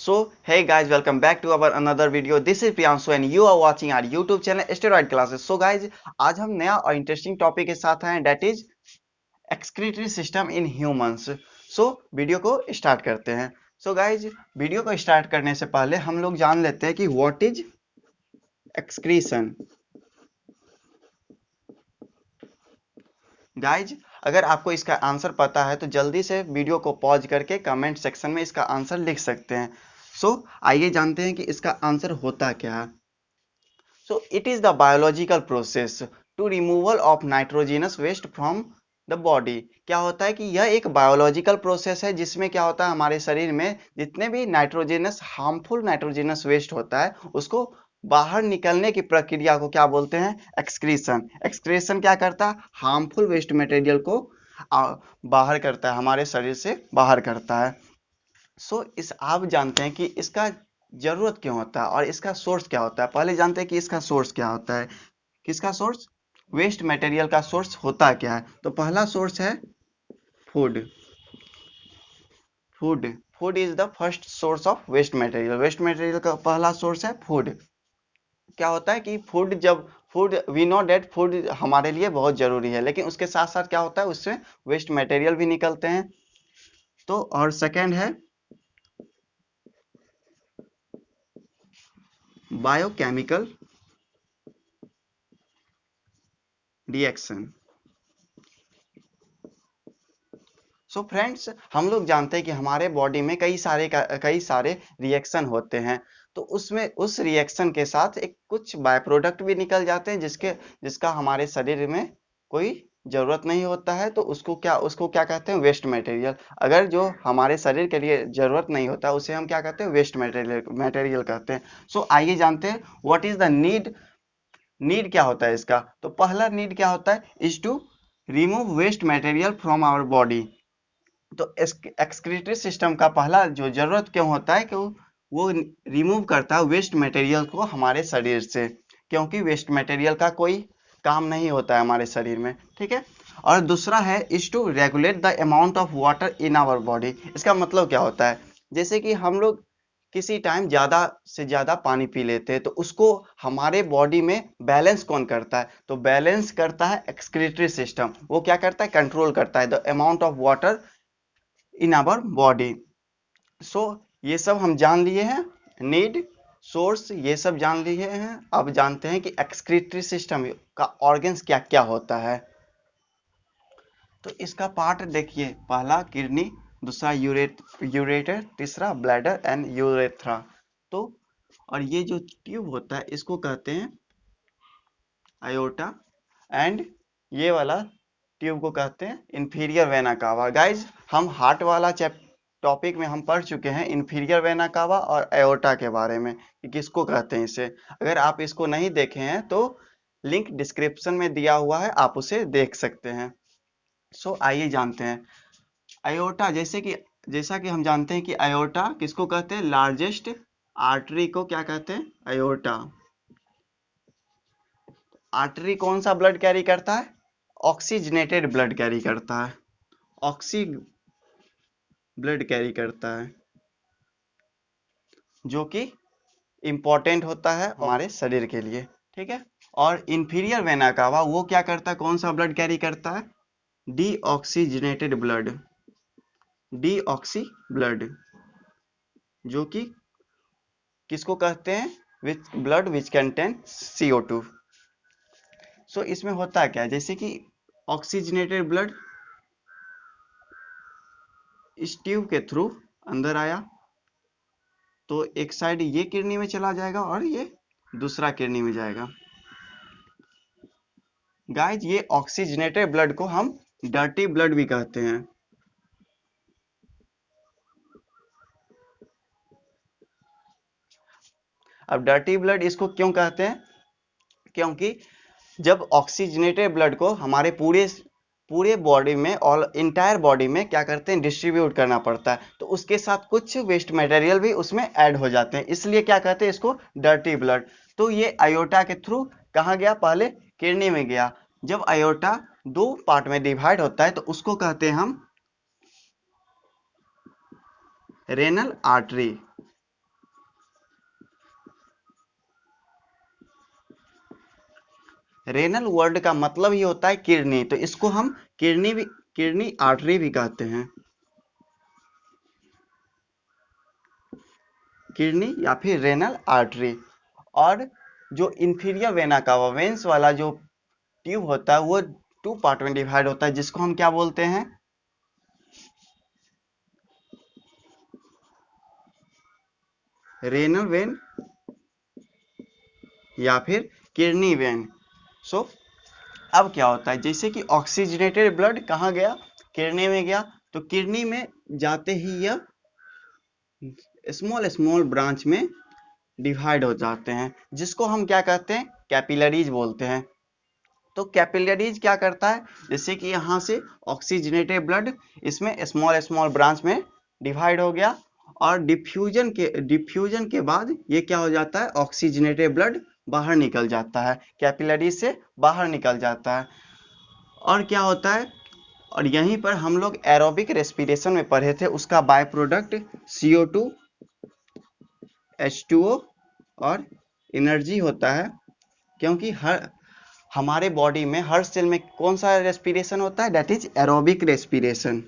So, hey guys, welcome back to our another video. This is Priyanshu and you are watching our YouTube channel Steroid Classes. So guys, आज हम नया और interesting topic के साथ आए हैं, that is excretory system in humans. So, video को start करते हैं. So guys, वीडियो को स्टार्ट करने से पहले हम लोग जान लेते हैं कि what is excretion. गाइज, अगर आपको इसका आंसर पता है तो जल्दी से वीडियो को पॉज करके कमेंट सेक्शन में इसका आंसर लिख सकते हैं. आइए जानते हैं कि इसका आंसर होता क्या है. It is the biological process to removal of nitrogenous waste from the body. क्या होता है कि यह एक बायोलॉजिकल प्रोसेस है जिसमें क्या होता है, हमारे शरीर में जितने भी नाइट्रोजिनस हार्मफुल नाइट्रोजिनस वेस्ट होता है उसको बाहर निकलने की प्रक्रिया को क्या बोलते हैं, एक्सक्रीशन. एक्सक्रीशन क्या करता है, हार्मफुल वेस्ट मटेरियल को बाहर करता है, हमारे शरीर से बाहर करता है. इस आप जानते हैं कि इसका जरूरत क्यों होता है और इसका सोर्स क्या होता है. पहले जानते हैं कि इसका सोर्स क्या होता है. किसका सोर्स, वेस्ट मटेरियल का सोर्स होता क्या है. तो पहला सोर्स है food. Food is the first source of waste material. Waste material का पहला सोर्स है फूड. क्या होता है कि food we know that food हमारे लिए बहुत जरूरी है, लेकिन उसके साथ साथ क्या होता है, उससे वेस्ट मटेरियल भी निकलते हैं. तो और सेकेंड है बायोकेमिकल रिएक्शन. फ्रेंड्स, हम लोग जानते हैं कि हमारे बॉडी में कई सारे रिएक्शन होते हैं. तो उसमें उस रिएक्शन के साथ एक कुछ बाय प्रोडक्ट भी निकल जाते हैं जिसका हमारे शरीर में कोई जरूरत नहीं होता है. तो उसको क्या कहते हैं, वेस्ट मटेरियल. अगर जो हमारे शरीर के लिए जरूरत नहीं होता उसे हम क्या कहते हैं, वेस्ट मटेरियल कहते हैं. आइए जानते हैं व्हाट इज द नीड क्या होता है इसका. तो पहला नीड क्या होता है, is to remove waste material from our body. तो एक्सक्रीटरी सिस्टम का पहला जो जरूरत क्यों होता है कि वो रिमूव करता है वेस्ट मटेरियल को हमारे शरीर से, क्योंकि वेस्ट मटेरियल का कोई काम नहीं होता है हमारे शरीर में. ठीक है. और दूसरा है is to regulate the amount of water in our body. इसका मतलब क्या होता है, जैसे कि हम लोग किसी टाइम ज्यादा से ज्यादा पानी पी लेते हैं तो उसको हमारे बॉडी में बैलेंस कौन करता है, तो बैलेंस करता है एक्सक्रीटरी सिस्टम. वो क्या करता है, कंट्रोल करता है the amount of water in our body. ये सब हम जान लिए हैं, नीड, सोर्स, ये सब जान लिए हैं. अब जानते हैं कि एक्सक्रीटरी सिस्टम का ऑर्गन्स क्या क्या होता है. तो इसका पार्ट देखिए, पहला किडनी, दूसरा यूरेटर, तीसरा ब्लैडर एंड यूरेथ्रा. तो और ये जो ट्यूब होता है इसको कहते हैं आयोटा, एंड ये वाला ट्यूब को कहते हैं इंफीरियर वेना कावा. गाइज, हम हार्ट वाला टॉपिक में हम पढ़ चुके हैं इंफीरियर वेना कावा और एओर्टा के बारे में कि किसको कहते हैं इसे. अगर आप इसको नहीं देखे हैं तो लिंक डिस्क्रिप्शन में दिया हुआ है, आप उसे देख सकते हैं. आइए जानते हैं आयोटा. जैसा कि हम जानते हैं कि आयोटा किसको कहते हैं, लार्जेस्ट आर्टरी को क्या कहते हैं, आयोटा. आर्टरी कौन सा ब्लड कैरी करता है, ऑक्सीजनेटेड ब्लड कैरी करता है, ऑक्सी ब्लड कैरी करता है, जो कि इंपॉर्टेंट होता है हमारे शरीर के लिए. ठीक है. और इंफीरियर वेना कावा वो क्या करता है, कौन सा ब्लड कैरी करता है, डीऑक्सीजनेटेड ब्लड, डीऑक्सी ब्लड, जो कि किसको कहते हैं, which blood which contain CO2. इसमें होता है क्या, जैसे कि ऑक्सीजनेटेड ब्लड इस ट्यूब के थ्रू अंदर आया तो एक साइड ये किडनी में चला जाएगा और ये दूसरा किडनी में जाएगा. गाइज, ये ऑक्सीजनेटेड ब्लड को हम डर्टी ब्लड भी कहते हैं. अब डर्टी ब्लड इसको क्यों कहते हैं, क्योंकि जब ऑक्सीजनेटेड ब्लड को हमारे पूरे बॉडी में और इंटायर बॉडी में क्या करते हैं, डिस्ट्रीब्यूट करना पड़ता है, तो उसके साथ कुछ वेस्ट मटेरियल भी उसमें ऐड हो जाते हैं, इसलिए क्या कहते हैं इसको, डर्टी ब्लड. तो ये आयोटा के थ्रू कहाँ गया, पहले किडनी में गया. जब आयोटा 2 पार्ट में डिवाइड होता है तो उसको कहते हैं हम रेनल आर्टरी. रेनल वर्ड का मतलब ही होता है किडनी, तो इसको हम किडनी आर्टरी भी कहते हैं, किडनी या फिर रेनल आर्टरी। और जो इंफीरियर वेना कावा वेन्स वाला जो ट्यूब होता है वो टू पार्ट में डिवाइड होता है, जिसको हम क्या बोलते हैं, रेनल वेन या फिर किडनी वेन। सो अब क्या होता है, जैसे कि ऑक्सीजनेटेड ब्लड कहाँ गया, किडनी में गया, तो किडनी में जाते ही यह स्मॉल स्मॉल ब्रांच में डिवाइड हो जाते हैं, जिसको हम क्या कहते हैं, कैपिलरीज बोलते हैं। तो कैपिलरीज क्या करता है, जैसे कि यहाँ से ऑक्सीजनेटेड ब्लड इसमें स्मॉल स्मॉल ब्रांच में डिवाइड हो गया, और डिफ्यूजन के बाद ये क्या हो जाता है, ऑक्सीजनेटेड ब्लड बाहर निकल जाता है, कैपिलरीज से बाहर निकल जाता है। और क्या होता है, और यहीं पर हम लोग एरोबिक रेस्पिरेशन में पढ़े थे, उसका बाय प्रोडक्ट CO2 H2O और एनर्जी होता है। क्योंकि हमारे बॉडी में हर सेल में कौन सा रेस्पिरेशन होता है, दैट इज एरोबिक रेस्पिरेशन।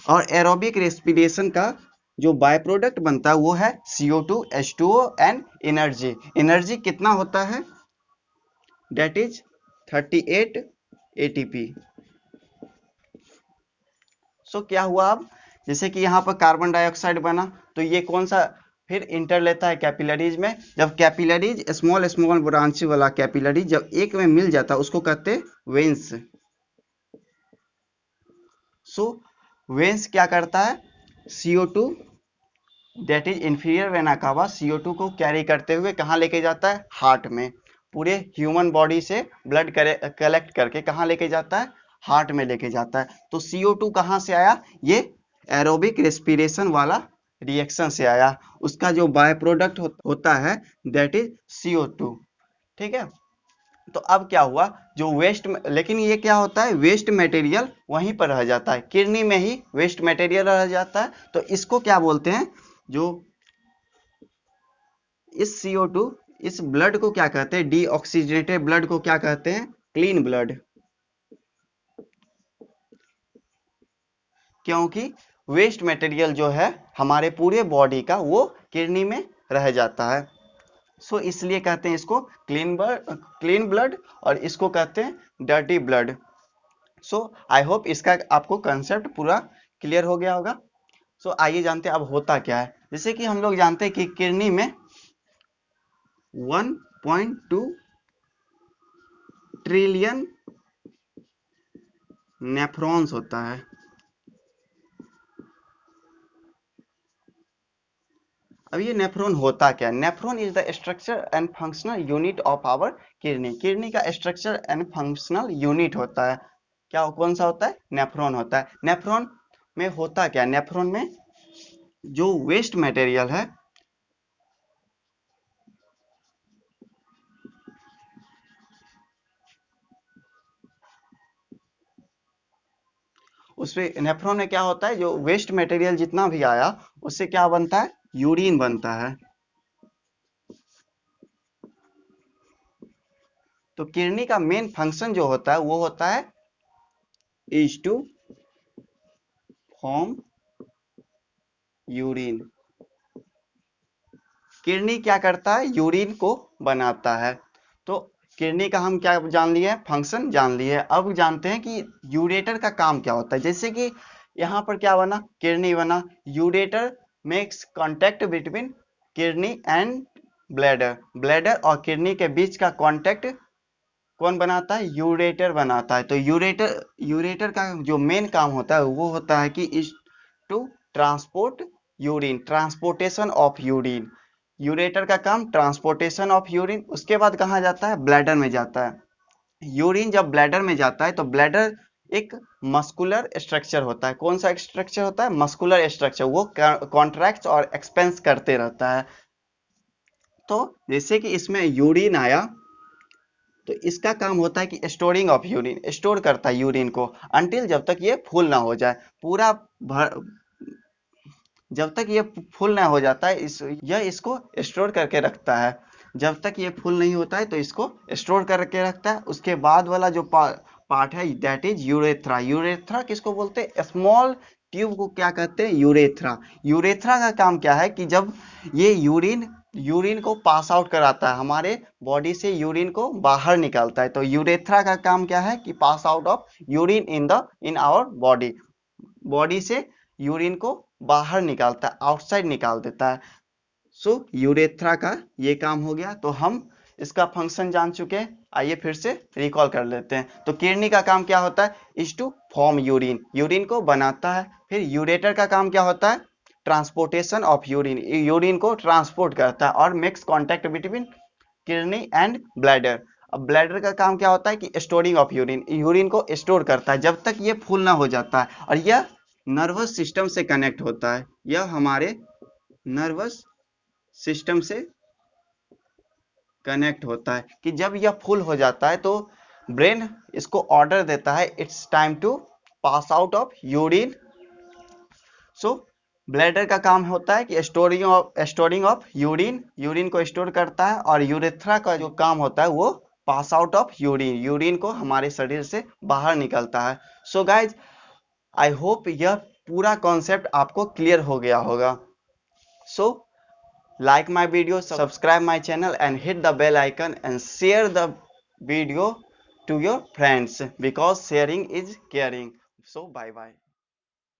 और एरोबिक रेस्पिरेशन का जो बाय प्रोडक्ट बनता है वो है CO2 H2O and energy. Energy कितना होता है, दैट इज 38 ATP। सो क्या हुआ, अब जैसे कि यहाँ पर कार्बन डाइऑक्साइड बना, तो ये कौन सा फिर इंटर लेता है कैपिलरीज में। जब कैपिलरीज स्मॉल स्मॉल ब्रांच वाला कैपिलरी जब एक में मिल जाता है उसको कहते हैं वेन्स। सो वेन्स क्या करता है, CO2 that is inferior vena cava CO2 को कैरी करते हुए कहाँ लेके जाता है, हार्ट में। पूरे ह्यूमन बॉडी से ब्लड कलेक्ट करके कहाँ लेके जाता है, हार्ट में लेके जाता है। तो CO2 कहाँ से आया, ये एरोबिक रेस्पिरेशन वाला रिएक्शन से आया, उसका जो बाय प्रोडक्ट होता है दैट इज CO2। ठीक है, तो अब क्या हुआ, जो वेस्ट, लेकिन ये क्या होता है, वेस्ट मटेरियल वहीं पर रह जाता है, किडनी में ही वेस्ट मटेरियल रह जाता है। तो इसको क्या बोलते हैं, जो इस CO2 इस ब्लड को क्या कहते हैं, डीऑक्सीजनेटेड ब्लड को क्या कहते हैं, क्लीन ब्लड। क्योंकि वेस्ट मटेरियल जो है हमारे पूरे बॉडी का वो किडनी में रह जाता है। सो इसलिए कहते हैं इसको क्लीन ब्लड, और इसको कहते हैं dirty blood. So I hope इसका आपको कंसेप्ट पूरा क्लियर हो गया होगा। सो आइए जानते हैं अब होता क्या है। जैसे कि हम लोग जानते हैं कि किडनी में 1.2 ट्रिलियन नेफ्रॉन्स होता है। अब ये नेफ्रॉन होता क्या है, nephron is the structure and functional unit of our kidney. Kidney का स्ट्रक्चर एंड फंक्शनल यूनिट होता है, क्या कौन सा होता है, नेफ्रॉन होता है। नेफ्रॉन में होता क्या, नेफ्रॉन में जो वेस्ट मटेरियल है उसमें, नेफ्रॉन में क्या होता है, जो वेस्ट मटेरियल जितना भी आया उससे क्या बनता है, यूरिन बनता है। तो किडनी का मेन फंक्शन जो होता है वो होता है is to form urine. Kidney क्या करता है, यूरिन को बनाता है। तो किडनी का हम क्या जान लिए, फंक्शन जान लिए। अब जानते हैं कि यूरेटर का काम क्या होता है। जैसे कि यहाँ पर क्या बना, किडनी बना, ureter makes contact between kidney and bladder. Bladder और किडनी के बीच का कांटेक्ट कौन बनाता है, यूरेटर बनाता है। तो यूरेटर का जो मेन काम होता है वो होता है कि is to transport urine, transportation of urine. Ureter का काम ट्रांसपोर्टेशन ऑफ यूरिन। उसके बाद कहाँ जाता है, ब्लैडर में जाता है। यूरिन जब ब्लैडर में जाता है तो ब्लैडर एक मस्कुलर स्ट्रक्चर होता है। कौन सा स्ट्रक्चर होता है, मस्कुलर स्ट्रक्चर। वो कॉन्ट्रैक्ट और एक्सपेंस करते रहता है। तो जैसे कि इसमें यूरिन आया तो इसका काम होता है कि स्टोरिंग ऑफ यूरिन, स्टोर करता है यूरिन को अंटिल जब तक ये फुल ना हो जाए, पूरा भर, जब तक ये फुल ना हो जाता है यह इसको स्टोर करके रखता है। जब तक ये फुल नहीं होता है तो इसको स्टोर करके रखता है। उसके बाद वाला जो पार्ट है दैट इज यूरेथ्रा। यूरेथ्रा किसको बोलते हैं? स्मॉल ट्यूब को क्या कहते हैं? यूरेथ्रा। यूरेथ्रा का काम क्या है कि जब ये यूरिन को पास आउट कराता है, हमारे बॉडी से यूरिन को बाहर निकालता है। तो यूरेथ्रा का काम क्या है कि pass out of urine in our body, body से यूरिन को बाहर निकालता है, आउटसाइड निकाल देता है। सो यूरेथ्रा का ये काम हो गया। तो हम इसका फंक्शन जान चुके हैं, आइए फिर से रिकॉल कर लेते हैं। तो किडनी का काम क्या होता है? Is to form urine, urine को बनाता है। फिर यूरेटर का काम क्या होता है? ट्रांसपोर्टेशन ऑफ यूरिन, यूरिन को ट्रांसपोर्ट करता है और makes contact between kidney and bladder. अब ब्लैडर का काम क्या होता है कि स्टोरिंग ऑफ यूरिन, यूरिन को स्टोर करता है जब तक ये फुल ना हो जाता है। और यह नर्वस सिस्टम से कनेक्ट होता है, यह हमारे नर्वस सिस्टम से कनेक्ट होता है कि जब यह फुल हो जाता है तो ब्रेन इसको ऑर्डर देता है it's time to pass out of urine. So bladder का काम होता है कि स्टोरिंग ऑफ यूरिन, यूरिन को स्टोर करता है। और यूरेथ्रा का जो काम होता है वो पास आउट ऑफ यूरिन, यूरिन को हमारे शरीर से बाहर निकलता है। सो गाइज, आई होप यह पूरा कॉन्सेप्ट आपको क्लियर हो गया होगा। सो like my video, subscribe my channel and hit the bell icon and share the video to your friends because sharing is caring. So bye bye.